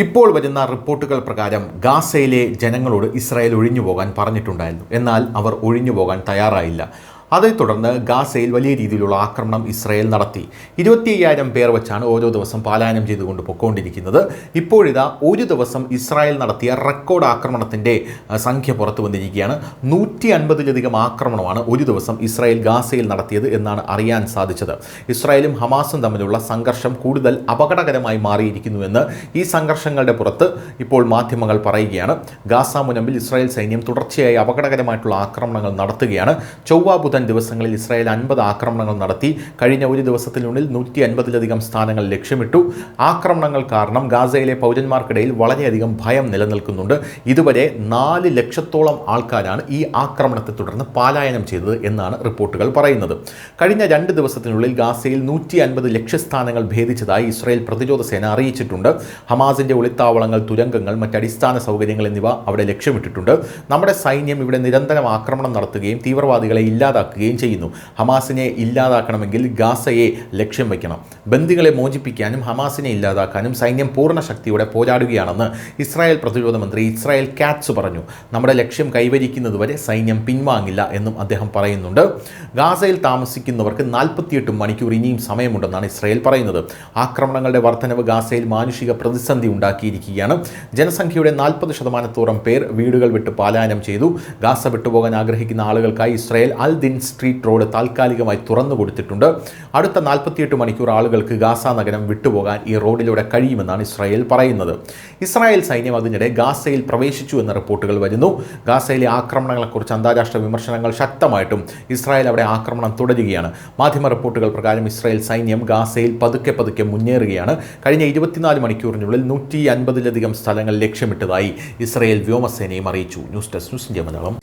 ഇപ്പോൾ വരുന്ന റിപ്പോർട്ടുകൾ പ്രകാരം ഗാസയിലെ ജനങ്ങളോട് ഇസ്രായേൽ ഒഴിഞ്ഞുപോകാൻ പറഞ്ഞിട്ടുണ്ടായിരുന്നു. എന്നാൽ അവർ ഒഴിഞ്ഞുപോകാൻ തയ്യാറായില്ല. അതേ തുടർന്ന് ഗാസയിൽ വലിയ രീതിയിലുള്ള ആക്രമണം ഇസ്രായേൽ നടത്തി. 25,000 പേർ വെച്ചാണ് ഓരോ ദിവസം പലായനം ചെയ്തുകൊണ്ട് പൊയ്ക്കൊണ്ടിരിക്കുന്നത്. ഇപ്പോഴിതാ ഒരു ദിവസം ഇസ്രായേൽ നടത്തിയ റെക്കോർഡ് ആക്രമണത്തിൻ്റെ സംഖ്യ പുറത്തു വന്നിരിക്കുകയാണ്. 150ലധികം ആക്രമണമാണ് ഒരു ദിവസം ഇസ്രായേൽ ഗാസയിൽ നടത്തിയത് എന്നാണ് അറിയാൻ സാധിച്ചത്. ഇസ്രായേലും ഹമാസും തമ്മിലുള്ള സംഘർഷം കൂടുതൽ അപകടകരമായി മാറിയിരിക്കുന്നുവെന്ന് ഈ സംഘർഷങ്ങളുടെ പുറത്ത് ഇപ്പോൾ മാധ്യമങ്ങൾ പറയുകയാണ്. ഗാസ മുനമ്പിൽ ഇസ്രായേൽ സൈന്യം തുടർച്ചയായി അപകടകരമായിട്ടുള്ള ആക്രമണങ്ങൾ നടത്തുകയാണ്. ചൊവ്വ ബുധൻ ദിവസങ്ങളിൽ ഇസ്രായേൽ 50 ആക്രമണങ്ങൾ നടത്തി. കഴിഞ്ഞ ഒരു ദിവസത്തിനുള്ളിൽ 150ലധികം സ്ഥാനങ്ങൾ ലക്ഷ്യമിട്ടു. ആക്രമണങ്ങൾ കാരണം ഗാസയിലെ പൗരന്മാർക്കിടയിൽ വളരെയധികം ഭയം നിലനിൽക്കുന്നുണ്ട്. ഇതുവരെ 4 ലക്ഷത്തോളം ആൾക്കാരാണ് ഈ ആക്രമണത്തെ തുടർന്ന് പലായനം ചെയ്തത് എന്നാണ് റിപ്പോർട്ടുകൾ പറയുന്നത്. കഴിഞ്ഞ 2 ദിവസത്തിനുള്ളിൽ ഗാസയിൽ 150 ലക്ഷ്യസ്ഥാനങ്ങൾ ഭേദിച്ചതായി ഇസ്രായേൽ പ്രതിരോധ സേന അറിയിച്ചിട്ടുണ്ട്. ഹമാസിന്റെ ഒളിത്താവളങ്ങൾ, തുരങ്കങ്ങൾ, മറ്റടിസ്ഥാന സൗകര്യങ്ങൾ എന്നിവ അവിടെ ലക്ഷ്യമിട്ടിട്ടുണ്ട്. നമ്മുടെ സൈന്യം ഇവിടെ നിരന്തരം ആക്രമണം നടത്തുകയും തീവ്രവാദികളെ ഇല്ലാതാക്കുകയും ചെയ്യുന്നു. ഹമാസിനെ ഇല്ലാതാക്കണമെങ്കിൽ ഗാസയെ ലക്ഷ്യം വയ്ക്കണം. ബന്ദികളെ മോചിപ്പിക്കാനും ഹമാസിനെ ഇല്ലാതാക്കാനും സൈന്യം പൂർണ്ണ ശക്തിയോടെ പോരാടുകയാണെന്ന് ഇസ്രായേൽ പ്രതിരോധ മന്ത്രി ഇസ്രായേൽ കാറ്റ്സ് പറഞ്ഞു. നമ്മുടെ ലക്ഷ്യം കൈവരിക്കുന്നതുവരെ സൈന്യം പിൻവാങ്ങില്ല എന്നും അദ്ദേഹം പറയുന്നുണ്ട്. ഗാസയിൽ താമസിക്കുന്നവർക്ക് 48 മണിക്കൂർ ഇനിയും സമയമുണ്ടെന്നാണ് ഇസ്രായേൽ പറയുന്നത്. ആക്രമണങ്ങളുടെ വർധനവ് ഗാസയിൽ മാനുഷിക പ്രതിസന്ധി ഉണ്ടാക്കിയിരിക്കുകയാണ്. ജനസംഖ്യയുടെ 40% പേർ വീടുകൾ വിട്ട് പലായനം ചെയ്തു. ഗാസ വിട്ടുപോകാൻ ആഗ്രഹിക്കുന്ന ആളുകൾക്കായി ഇസ്രായേൽ അൽ ദിൻ സ്ട്രീറ്റ് റോഡ് താൽക്കാലികമായി തുറന്നു കൊടുത്തിട്ടുണ്ട്. അടുത്ത 48 മണിക്കൂർ ആളുകൾക്ക് ഗാസ നഗരം വിട്ടുപോകാൻ ഈ റോഡിലൂടെ കഴിയുമെന്നാണ് ഇസ്രായേൽ പറയുന്നത്. ഇസ്രായേൽ സൈന്യം അതിനിടെ ഗാസയിൽ പ്രവേശിച്ചു എന്ന റിപ്പോർട്ടുകൾ വരുന്നു. ഗാസയിലെ ആക്രമണങ്ങളെക്കുറിച്ച് അന്താരാഷ്ട്ര വിമർശനങ്ങൾ ശക്തമായിട്ടും ഇസ്രായേൽ അവിടെ ആക്രമണം തുടരുകയാണ്. മാധ്യമ റിപ്പോർട്ടുകൾ പ്രകാരം ഇസ്രായേൽ സൈന്യം ഗാസയിൽ പതുക്കെ മുന്നേറുകയാണ്. കഴിഞ്ഞ 24 മണിക്കൂറിനുള്ളിൽ 150ലധികം സ്ഥലങ്ങൾ ലക്ഷ്യമിട്ടതായി ഇസ്രായേൽ വ്യോമസേനയും അറിയിച്ചു. News desk news India Malayalam.